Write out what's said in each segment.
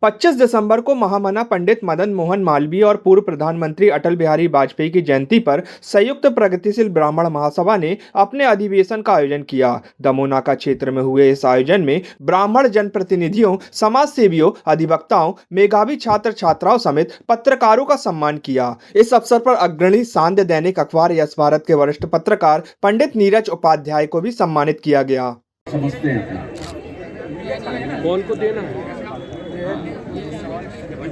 25 दिसंबर को महामना पंडित मदन मोहन मालवीय और पूर्व प्रधानमंत्री अटल बिहारी वाजपेयी की जयंती पर संयुक्त प्रगतिशील ब्राह्मण महासभा ने अपने अधिवेशन का आयोजन किया। दमोनाका क्षेत्र में हुए इस आयोजन में ब्राह्मण जनप्रतिनिधियों, समाज सेवियों, अधिवक्ताओं, मेधावी छात्र छात्राओं समेत पत्रकारों का सम्मान किया। इस अवसर पर अग्रणी सांध्य दैनिक अखबार यस भारत के वरिष्ठ पत्रकार पंडित नीरज उपाध्याय को भी सम्मानित किया गया। समझते हैं कौन को देना है?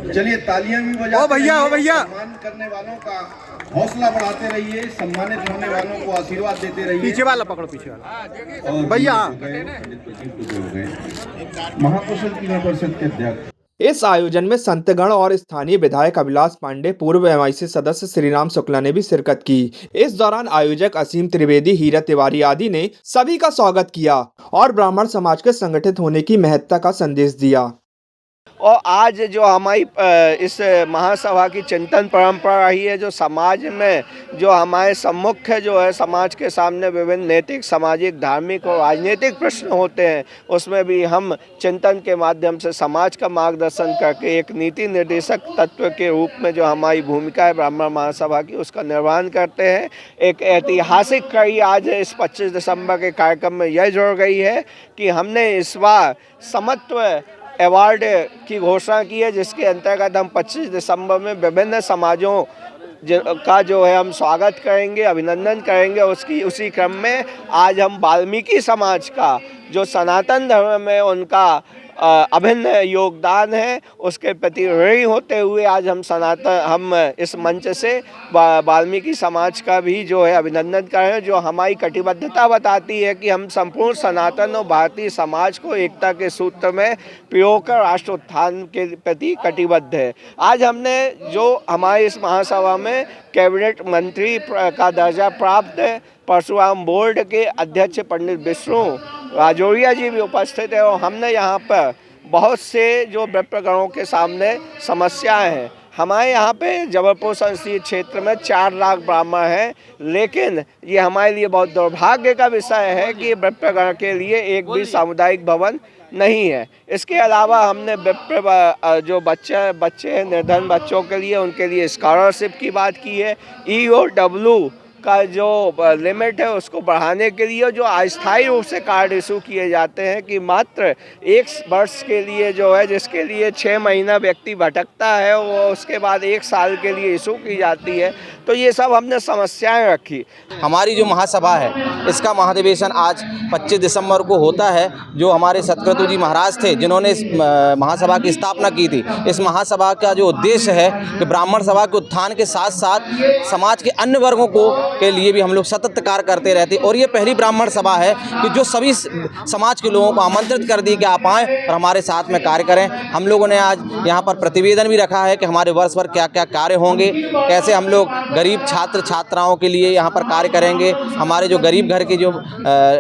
चलिए तालियां भी बजाते भैया सम्मान करने वालों का हौसला बढ़ाते रहिए, सम्मानित होने वालों को आशीर्वाद देते रहिए। पीछे वाला पकड़ो, पीछे वाला और भैया महाकौशल क्रीड़ा परिषद के अध्यक्ष। इस आयोजन में संतगण और स्थानीय विधायक अभिलाष पांडे, पूर्व MIC सदस्य श्रीराम शुक्ला ने भी शिरकत की। इस दौरान आयोजक असीम त्रिवेदी, हीरा तिवारी आदि ने सभी का स्वागत किया और ब्राह्मण समाज के संगठित होने की महत्ता का संदेश दिया। और आज जो हमारी इस महासभा की चिंतन परंपरा रही है, जो समाज में जो हमारे सम्मुख जो है समाज के सामने विभिन्न नैतिक, सामाजिक, धार्मिक और राजनीतिक प्रश्न होते हैं, उसमें भी हम चिंतन के माध्यम से समाज का मार्गदर्शन करके एक नीति निर्देशक तत्व के रूप में जो हमारी भूमिका है ब्राह्मण महासभा की, उसका निर्वहन करते हैं। एक ऐतिहासिक कड़ी आज इस 25 दिसंबर के कार्यक्रम में यह जुड़ गई है कि हमने इस बार समत्व अवार्ड की घोषणा की है, जिसके अंतर्गत हम 25 दिसंबर में विभिन्न समाजों का जो है हम स्वागत करेंगे, अभिनंदन करेंगे। उसी क्रम में आज हम वाल्मीकि समाज का जो सनातन धर्म में उनका अभिन्न योगदान है, उसके प्रति ऋणी होते हुए आज हम इस मंच से वाल्मीकि समाज का भी जो है अभिनंदन कर रहे हैं, जो हमारी कटिबद्धता बताती है कि हम संपूर्ण सनातन और भारतीय समाज को एकता के सूत्र में पिरोकर कर राष्ट्र उत्थान के प्रति कटिबद्ध है। आज हमने जो हमारी इस महासभा में कैबिनेट मंत्री का दर्जा प्राप्त परशुराम बोर्ड के अध्यक्ष पंडित विष्णु राजौरिया जी भी उपस्थित है और हमने यहाँ पर बहुत से जो विप्रगणों के सामने समस्याएं हैं। हमारे यहाँ पे जबलपुर संसदीय क्षेत्र में 4 लाख ब्राह्मण हैं, लेकिन ये हमारे लिए बहुत दुर्भाग्य का विषय है कि विप्रगण के लिए एक भी सामुदायिक भवन नहीं है। इसके अलावा हमने जो बच्चे हैं, निर्धन बच्चों के लिए, उनके लिए स्कॉलरशिप की बात की है। EOW का जो लिमिट है उसको बढ़ाने के लिए जो अस्थायी रूप से कार्ड इशू किए जाते हैं कि मात्र 1 वर्ष के लिए जो है, जिसके लिए 6 महीना व्यक्ति भटकता है, वो उसके बाद 1 साल के लिए इशू की जाती है। तो ये सब हमने समस्याएं रखी। हमारी जो महासभा है इसका महाधिवेशन आज 25 दिसंबर को होता है। जो हमारे सतक्रतु जी महाराज थे जिन्होंने इस महासभा की स्थापना की थी, इस महासभा का जो उद्देश्य है कि ब्राह्मण सभा के उत्थान के साथ साथ समाज के अन्य वर्गों को के लिए भी हम लोग सतत कार्य करते रहते। और ये पहली ब्राह्मण सभा है कि जो सभी समाज के लोगों को आमंत्रित कर दी कि आप आएँ और हमारे साथ में कार्य करें। हम लोगों ने आज यहाँ पर प्रतिवेदन भी रखा है कि हमारे वर्ष भर क्या क्या कार्य होंगे, कैसे हम लोग गरीब छात्र छात्राओं के लिए यहाँ पर कार्य करेंगे। हमारे जो गरीब घर की जो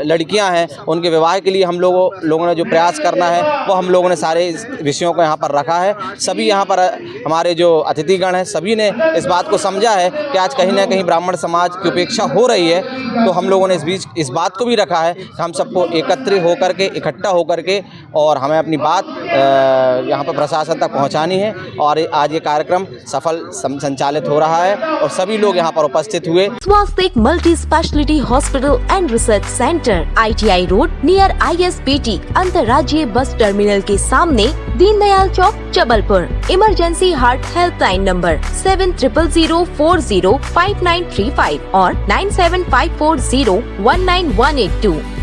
लड़कियाँ हैं उनके विवाह के लिए हम लोगों ने जो प्रयास करना है वो हम लोगों ने सारे विषयों को यहाँ पर रखा है। सभी यहाँ पर हमारे जो अतिथिगण हैं सभी ने इस बात को समझा है कि आज कहीं ना कहीं ब्राह्मण समाज की उपेक्षा हो रही है, तो हम लोगों ने इस बात को भी रखा है कि हम सबको एकत्रित होकर के, इकट्ठा होकर के और हमें अपनी बात यहाँ पर प्रशासन तक पहुँचानी है। और आज ये कार्यक्रम सफल संचालित हो रहा है और सभी लोग यहाँ पर उपस्थित हुए। Swastik multi speciality hospital and research centre, ITI road near ISBT अंतर्राज्यीय बस टर्मिनल के सामने, दीनदयाल चौक, Jabalpur. Emergency heart helpline number 7000405935 और 9754019182।